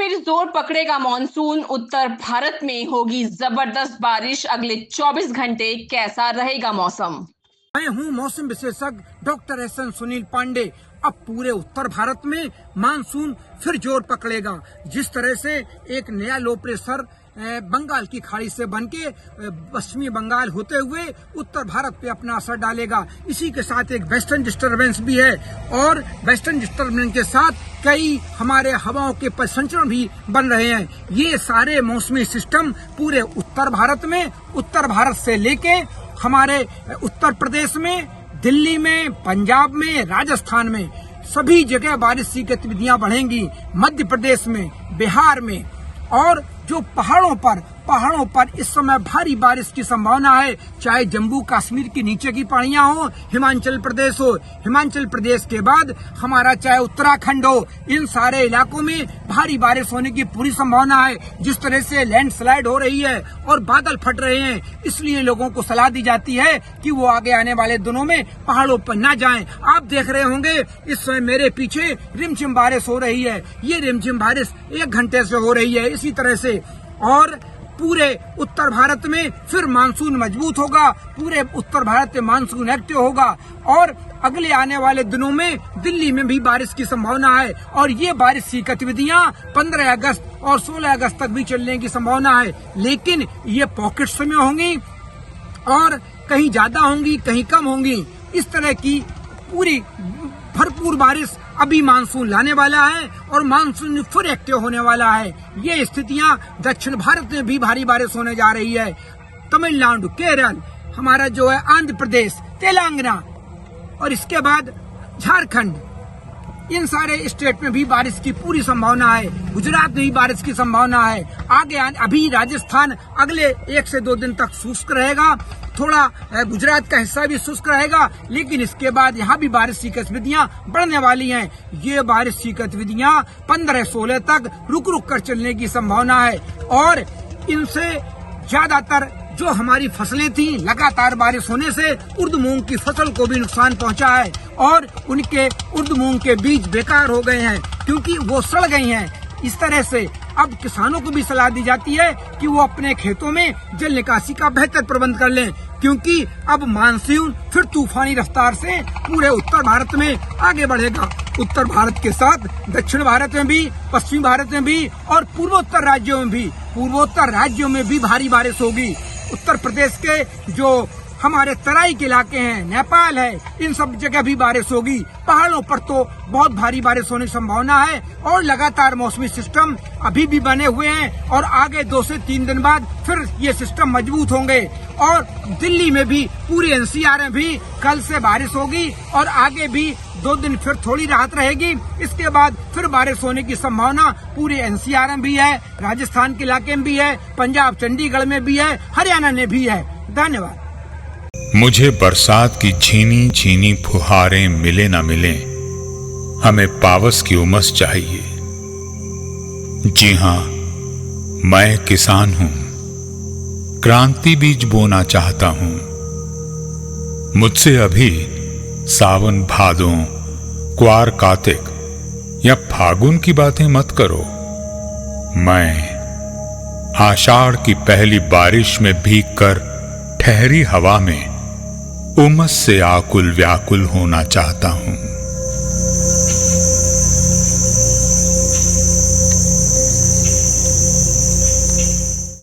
फिर जोर पकड़ेगा मॉनसून। उत्तर भारत में होगी जबरदस्त बारिश। अगले 24 घंटे कैसा रहेगा मौसम? मैं हूं मौसम विशेषज्ञ डॉक्टर एस.एन. सुनील पांडे। अब पूरे उत्तर भारत में मानसून फिर जोर पकड़ेगा। जिस तरह से एक नया लो प्रेशर बंगाल की खाड़ी से बनके पश्चिमी बंगाल होते हुए उत्तर भारत पे अपना असर डालेगा। इसी के साथ एक वेस्टर्न डिस्टर्बेंस भी है और वेस्टर्न डिस्टर्बेंस के साथ कई हमारे हवाओं के संचरण भी बन रहे हैं। ये सारे मौसमी सिस्टम पूरे उत्तर भारत में, उत्तर भारत से लेके हमारे उत्तर प्रदेश में, दिल्ली में, पंजाब में, राजस्थान में सभी जगह बारिश की गतिविधियां बढ़ेंगी। मध्य प्रदेश में, बिहार में और जो पहाड़ों पर इस समय भारी बारिश की संभावना है। चाहे जम्मू कश्मीर की नीचे की पहाड़ियां हो, हिमाचल प्रदेश हो, हिमाचल प्रदेश के बाद हमारा चाहे उत्तराखंड हो, इन सारे इलाकों में भारी बारिश होने की पूरी संभावना है। जिस तरह से लैंडस्लाइड हो रही है और बादल फट रहे हैं, इसलिए लोगों को सलाह दी जाती है कि वो आगे आने वाले दिनों में पहाड़ों पर न जाएं। आप देख रहे होंगे इस समय मेरे पीछे रिमझिम बारिश हो रही है। ये रिमझिम बारिश 1 घंटे से हो रही है इसी तरह से, और पूरे उत्तर भारत में फिर मानसून मजबूत होगा। पूरे उत्तर भारत में मानसून एक्टिव होगा और अगले आने वाले दिनों में दिल्ली में भी बारिश की संभावना है। और ये बारिश की गतिविधियां 15 अगस्त और 16 अगस्त तक भी चलने की संभावना है। लेकिन ये पॉकेट्स में होंगी और कहीं ज्यादा होंगी, कहीं कम होंगी। इस तरह की पूरी भरपूर बारिश अभी मानसून लाने वाला है और मानसून फिर एक्टिव होने वाला है। ये स्थितियां दक्षिण भारत में भी भारी बारिश होने जा रही है। तमिलनाडु, केरल, हमारा जो है आंध्र प्रदेश, तेलंगाना और इसके बाद झारखंड, इन सारे स्टेट में भी बारिश की पूरी संभावना है। गुजरात में भी बारिश की संभावना है। आगे अभी राजस्थान अगले 1 से 2 दिन तक शुष्क रहेगा। थोड़ा गुजरात का हिस्सा भी शुष्क रहेगा, लेकिन इसके बाद यहाँ भी बारिश की गतिविधियां बढ़ने वाली हैं। ये बारिश की गतिविधियां 15-16 तक रुक रुक कर चलने की संभावना है और इनसे ज्यादातर जो हमारी फसलें थी, लगातार बारिश होने से उर्द मूंग की फसल को भी नुकसान पहुंचा है और उनके उर्द मूंग के बीज बेकार हो गए हैं क्योंकि वो सड़ गई हैं। इस तरह से अब किसानों को भी सलाह दी जाती है कि वो अपने खेतों में जल निकासी का बेहतर प्रबंध कर लें, क्योंकि अब मानसून फिर तूफानी रफ्तार से पूरे उत्तर भारत में आगे बढ़ेगा। उत्तर भारत के साथ दक्षिण भारत में भी, पश्चिमी भारत में भी और पूर्वोत्तर राज्यों में भी भारी बारिश होगी। उत्तर प्रदेश के जो हमारे तराई के इलाके हैं, नेपाल है, इन सब जगह भी बारिश होगी। पहाड़ों पर तो बहुत भारी बारिश होने की संभावना है और लगातार मौसमी सिस्टम अभी भी बने हुए हैं और आगे 2 से 3 दिन बाद फिर ये सिस्टम मजबूत होंगे। और दिल्ली में भी, पूरी एनसीआर में भी कल से बारिश होगी और आगे भी 2 दिन फिर थोड़ी राहत रहेगी। इसके बाद फिर बारिश होने की संभावना पूरे एनसीआर में भी है, राजस्थान के इलाके में भी है, पंजाब चंडीगढ़ में भी है, हरियाणा में भी है। धन्यवाद। मुझे बरसात की झीनी झीनी फुहारें मिले ना मिले, हमें पावस की उमस चाहिए। जी हां, मैं किसान हूं, क्रांति बीज बोना चाहता हूं। मुझसे अभी सावन भादों, क्वार कार्तिक या फागुन की बातें मत करो। मैं आषाढ़ की पहली बारिश में भीगकर ठहरी हवा में उमस से आकुल व्याकुल होना चाहता हूं।